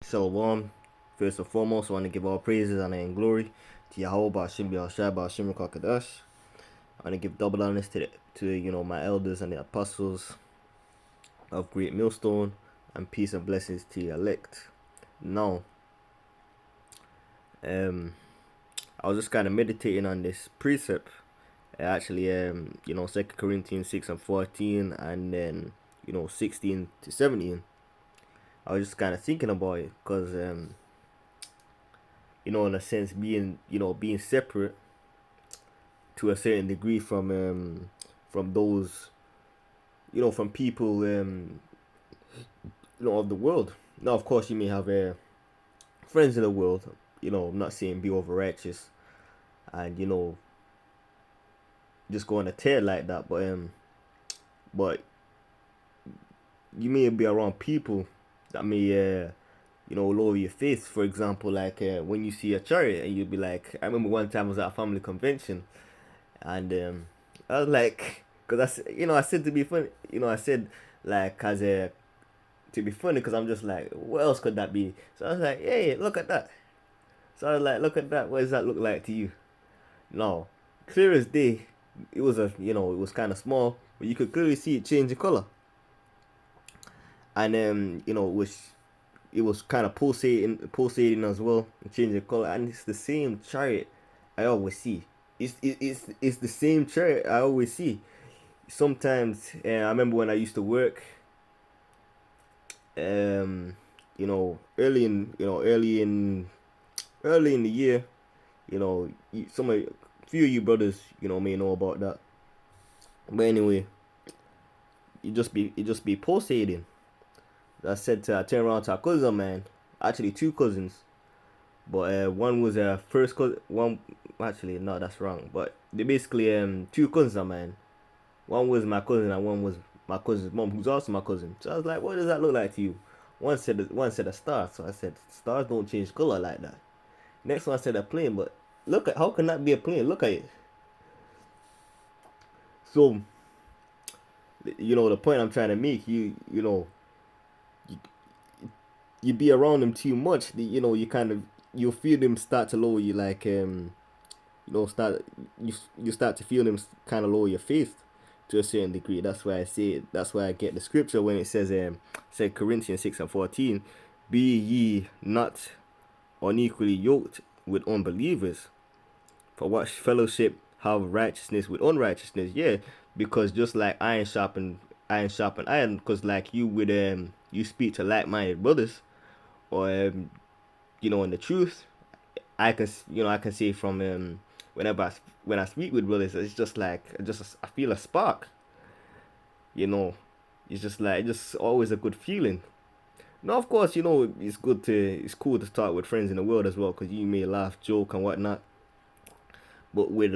Shalom. First and foremost, I want to give all praises, honor, and glory to Yahweh, Bashim, Yahshua, Bashim, Kakadash. I want to give double honors to my elders and the apostles of Great Millstone, and peace and blessings to the elect. Now, I was just kind of meditating on this precept. Actually, 2 Corinthians 6 and 14, and then 16 to 17. I was just kind of thinking about it because in a sense, being separate to a certain degree from those, from people, of the world. Now, of course, you may have friends in the world. I'm not saying be over righteous and just go on a tear like that, but you may be around people that may lower your faith. For example, like when you see a chariot and you'll be like, I remember one time I was at a family convention, and I was like, because I said to be funny, I said like as a to be funny, because I'm just like, what else could that be? So I was like, hey, look at that. So I was like, look at that. What does that look like to you? No, clear as day. It was it was kind of small, but you could clearly see it change the color, and it was kind of pulsating as well, changing color, and it's the same chariot I always see. It's the same chariot I always see. Sometimes, I remember when I used to work, early in the year, some of few of you brothers, may know about that. But anyway, it just be pulsating. I said I turned around to a cousin of mine, actually two cousins, but one was a first cousin. One actually no, that's wrong. But they basically two cousins of mine. One was my cousin and one was my cousin's mom, who's also my cousin. So I was like, what does that look like to you? One said a star. So I said, stars don't change color like that. Next one said a plane, but look at, how can that be a plane? Look at it. So the point I'm trying to make, you be around them too much, you kind of, you feel them start to lower you, like start you start to feel them kind of lower your faith to a certain degree. That's why I say it. That's why I get the scripture when it says 2 Corinthians 6 and 14, be ye not unequally yoked with unbelievers. For what fellowship have righteousness with unrighteousness? Yeah, because just like iron sharpen iron, because like you would you speak to like-minded brothers, or in the truth, I can say from when I speak with brothers, it's just like I feel a spark. It's just like, just always a good feeling. Now, of course, it's cool to start with friends in the world as well, because you may laugh, joke, and whatnot. But with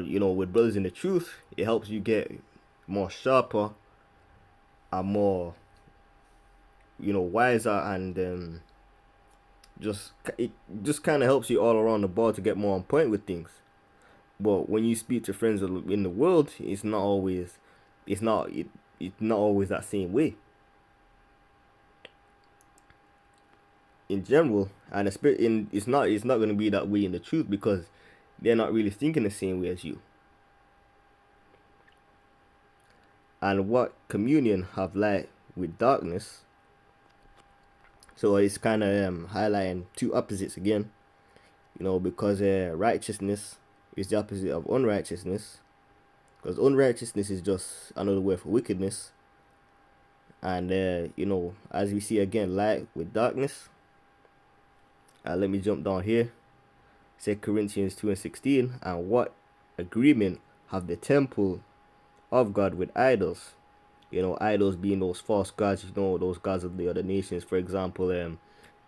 brothers in the truth, it helps you get more sharper and more wiser, and it just kind of helps you all around the board to get more on point with things. But when you speak to friends in the world, it's not always that same way in general, and it's not going to be that way in the truth, because they're not really thinking the same way as you. And what communion have light with darkness? So it's kind of highlighting two opposites again, because righteousness is the opposite of unrighteousness, because unrighteousness is just another word for wickedness. And as we see again, light with darkness. Let me jump down here. 2 Corinthians 2 and 16. And what agreement have the temple of God with idols? Idols being those false gods, those gods of the other nations. For example, the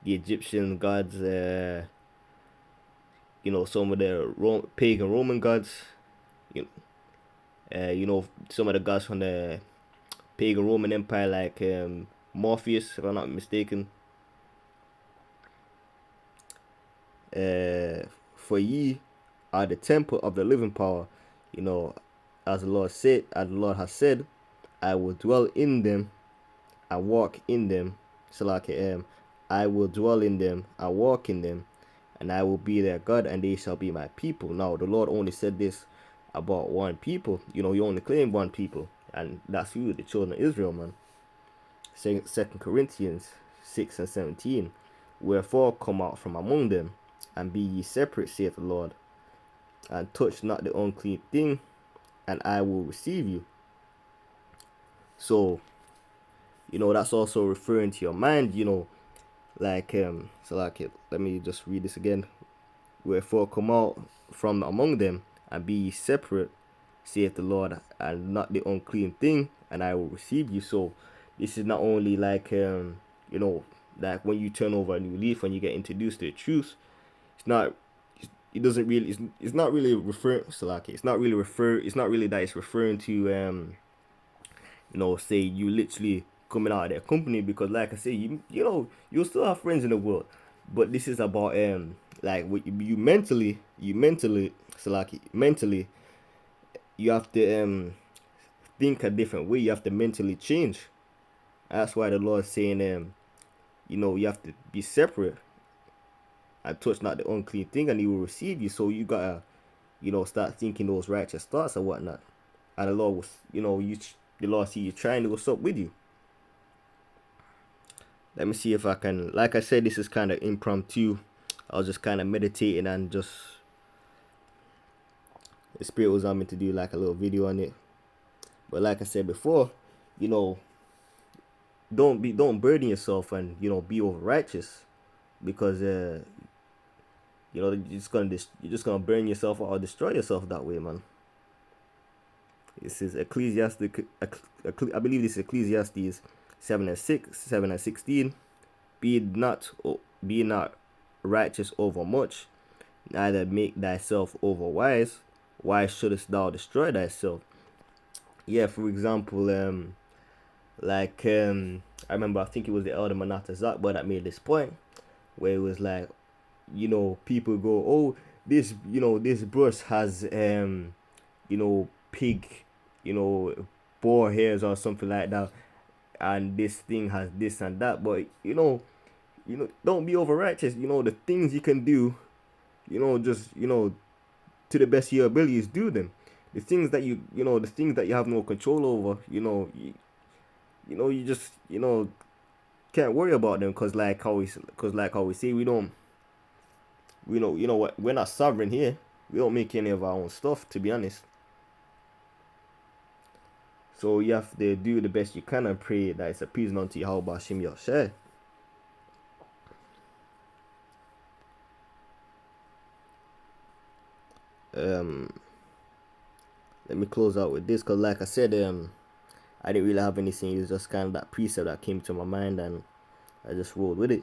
Egyptian gods, some of the pagan Roman gods, some of the gods from the pagan Roman Empire, like Morpheus, if I'm not mistaken. For ye are the temple of the living power, as the Lord has said, I will dwell in them and walk in them. So like I will dwell in them and walk in them, and I will be their God, and they shall be my people. Now, the Lord only said this about one people. He only claimed one people, and that's who? The children of Israel, man. Second Corinthians 6 and 17. Wherefore come out from among them, and be ye separate, saith the Lord, and touch not the unclean thing, and I will receive you. So, that's also referring to your mind, let me just read this again. Wherefore come out from among them, and be ye separate, saith the Lord, and not the unclean thing, and I will receive you. So this is not only like like when you turn over a new leaf, when you get introduced to the truth. It's not really referring, it's not really that it's referring to say you literally coming out of their company, because like I say, you'll still have friends in the world, but this is about like what you mentally, mentally, you have to think a different way. You have to mentally change. That's why the Lord's saying you have to be separate and touch not the unclean thing, and He will receive you. So you gotta start thinking those righteous thoughts and whatnot. And the Lord was the Lord see you trying to what's up with you. Let me see if I can, like I said, this is kind of impromptu. I was just kind of meditating, and just the Spirit was on me to do like a little video on it. But like I said before, don't burden yourself, and be over righteous, because you're just gonna burn yourself or destroy yourself that way, man. This is Ecclesiastic. I believe this is Ecclesiastes 7 and 16. Be not righteous over much, neither make thyself over wise. Why shouldest thou destroy thyself? Yeah, for example, I remember, I think it was the elder Manata Zakba that made this point, where it was like, people go, oh, this brush has pig, boar hairs or something like that, and this thing has this and that. But don't be over righteous. The things you can do, just to the best of your abilities, do them. The things that the things that you have no control over, you just can't worry about them, because like how we say, what, we're not sovereign here. We don't make any of our own stuff, to be honest. So you have to do the best you can and pray that it's appeasing unto Yahweh Hashem Yahshua. Let me close out with this, because like I said, I didn't really have anything. It was just kind of that precept that came to my mind, and I just rolled with it.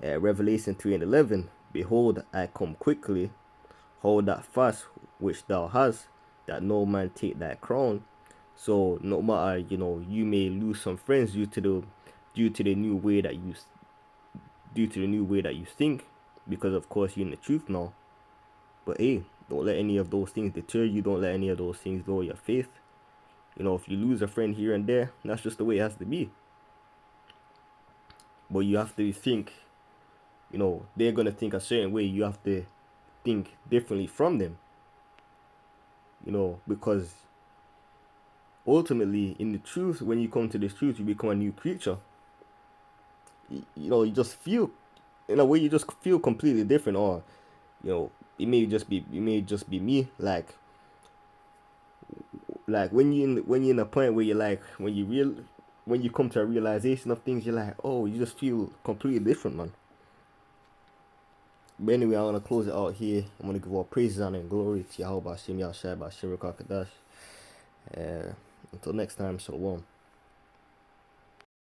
Revelation 3 and 11. Behold, I come quickly. Hold that fast which thou hast, that no man take thy crown. So no matter, you may lose some friends due to the new way that you think, because of course you're in the truth now. But hey, don't let any of those things deter you. Don't let any of those things lower your faith. If you lose a friend here and there, that's just the way it has to be. But you have to think, they're gonna think a certain way. You have to think differently from them. Because ultimately, in the truth, when you come to this truth, you become a new creature. You just feel, in a way, you just feel completely different. Or, it may just be me. Like when you're in a point where you're like, when you come to a realization of things, you're like, oh, you just feel completely different, man. But anyway, I'm gonna close it out here. I'm gonna give all praises, honor, and glory to Yahweh Hashem Yahshua Bashir Kakadash. Until next time, shalom.